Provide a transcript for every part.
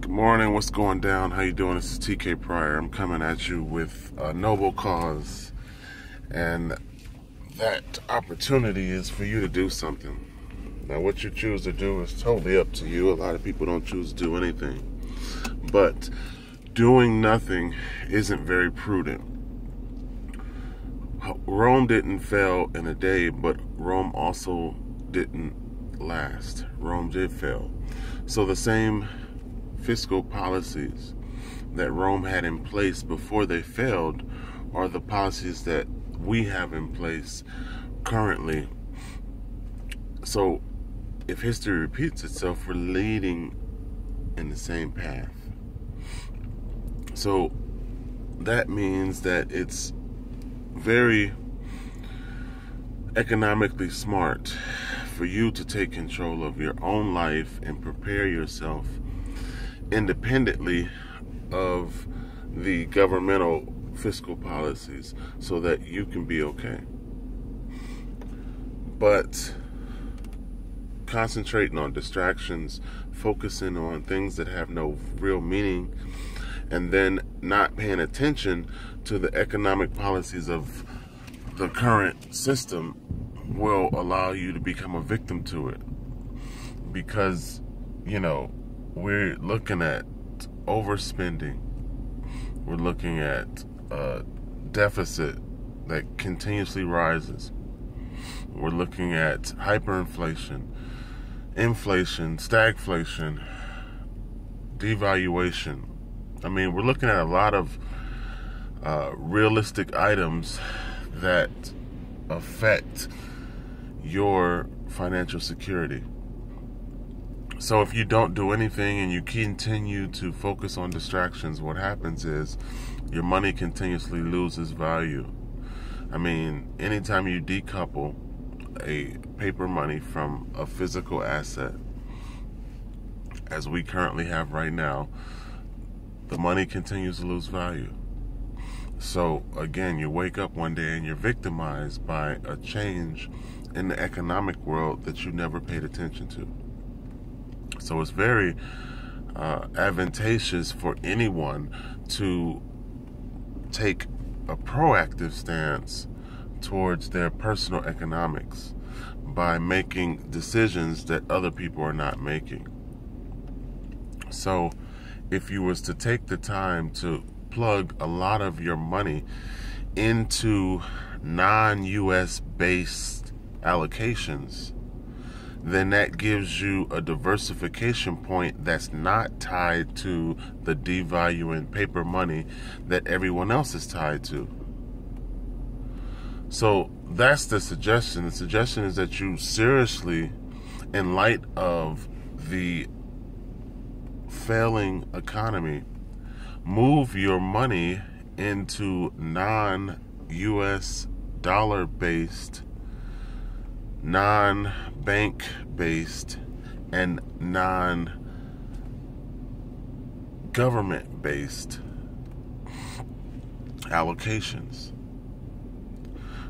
Good morning. What's going down? How you doing? This is TK Pryor. I'm coming at you with a noble cause, and that opportunity is for you to do something. Now, what you choose to do is totally up to you. A lot of people don't choose to do anything, but doing nothing isn't very prudent. Rome didn't fail in a day, but Rome also didn't last. Rome did fail. So the same fiscal policies that Rome had in place before they failed are the policies that we have in place currently. So if history repeats itself, we're leading in the same path. So that means that it's very economically smart for you to take control of your own life and prepare yourself independently of the governmental fiscal policies so that you can be okay. But concentrating on distractions, focusing on things that have no real meaning, and then not paying attention to the economic policies of the current system will allow you to become a victim to it. Because, we're looking at overspending. We're looking at a deficit that continuously rises. We're looking at hyperinflation, inflation, stagflation, devaluation. We're looking at a lot of realistic items that affect your financial security. So if you don't do anything and you continue to focus on distractions, what happens is your money continuously loses value. Anytime you decouple a paper money from a physical asset, as we currently have right now, the money continues to lose value. So again, you wake up one day and you're victimized by a change in the economic world that you never paid attention to. So it's very advantageous for anyone to take a proactive stance towards their personal economics by making decisions that other people are not making. So if you was to take the time to plug a lot of your money into non-US based allocations, then that gives you a diversification point that's not tied to the devaluing paper money that everyone else is tied to. So that's the suggestion. The suggestion is that you seriously, in light of the failing economy, move your money into non-US dollar-based, non-bank-based, and non-government-based allocations.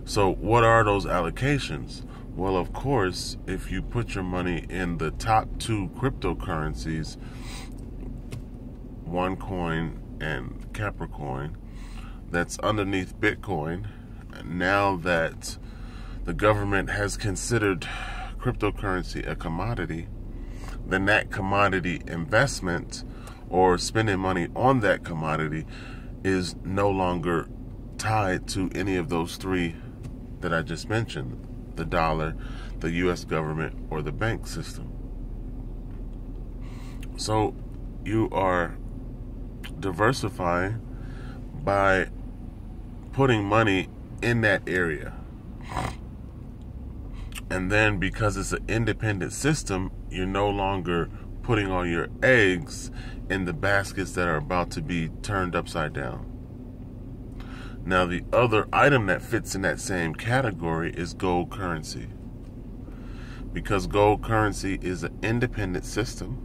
So what are those allocations? Well, of course, if you put your money in the top two cryptocurrencies, OneCoin and Capricorn, that's underneath Bitcoin, now that the government has considered cryptocurrency a commodity, then that commodity investment or spending money on that commodity is no longer tied to any of those three that I just mentioned: the dollar, the US government, or the bank system. So you are diversifying by putting money in that area. And then because it's an independent system, you're no longer putting all your eggs in the baskets that are about to be turned upside down. Now, the other item that fits in that same category is gold currency. Because gold currency is an independent system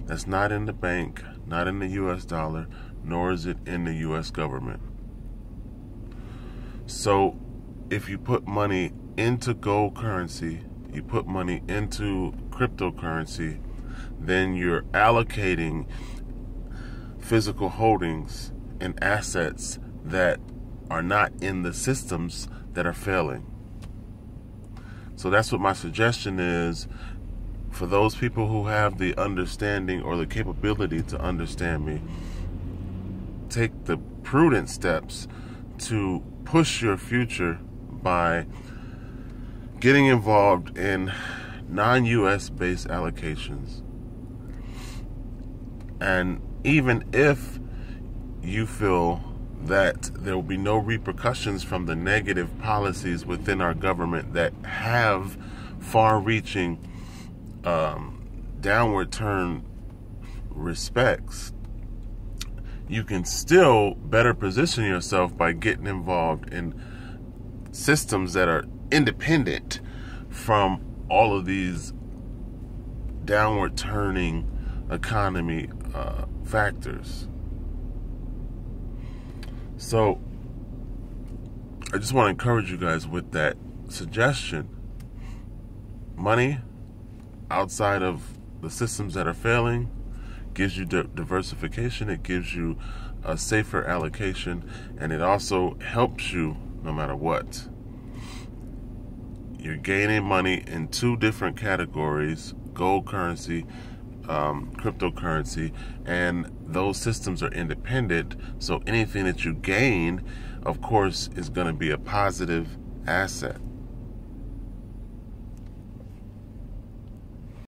that's not in the bank, not in the US dollar, nor is it in the US government. So if you put money into gold currency, you put money into cryptocurrency, then you're allocating physical holdings and assets that are not in the systems that are failing. So that's what my suggestion is for those people who have the understanding or the capability to understand me. Take the prudent steps to push your future by getting involved in non-US based allocations. And even if you feel that there will be no repercussions from the negative policies within our government that have far-reaching downward turn respects, you can still better position yourself by getting involved in systems that are independent from all of these downward turning economy factors. So I just want to encourage you guys with that suggestion. Money outside of the systems that are failing gives you diversification, it gives you a safer allocation, and it also helps you no matter what. You're gaining money in two different categories: gold currency, cryptocurrency, and those systems are independent, so anything that you gain, of course, is going to be a positive asset.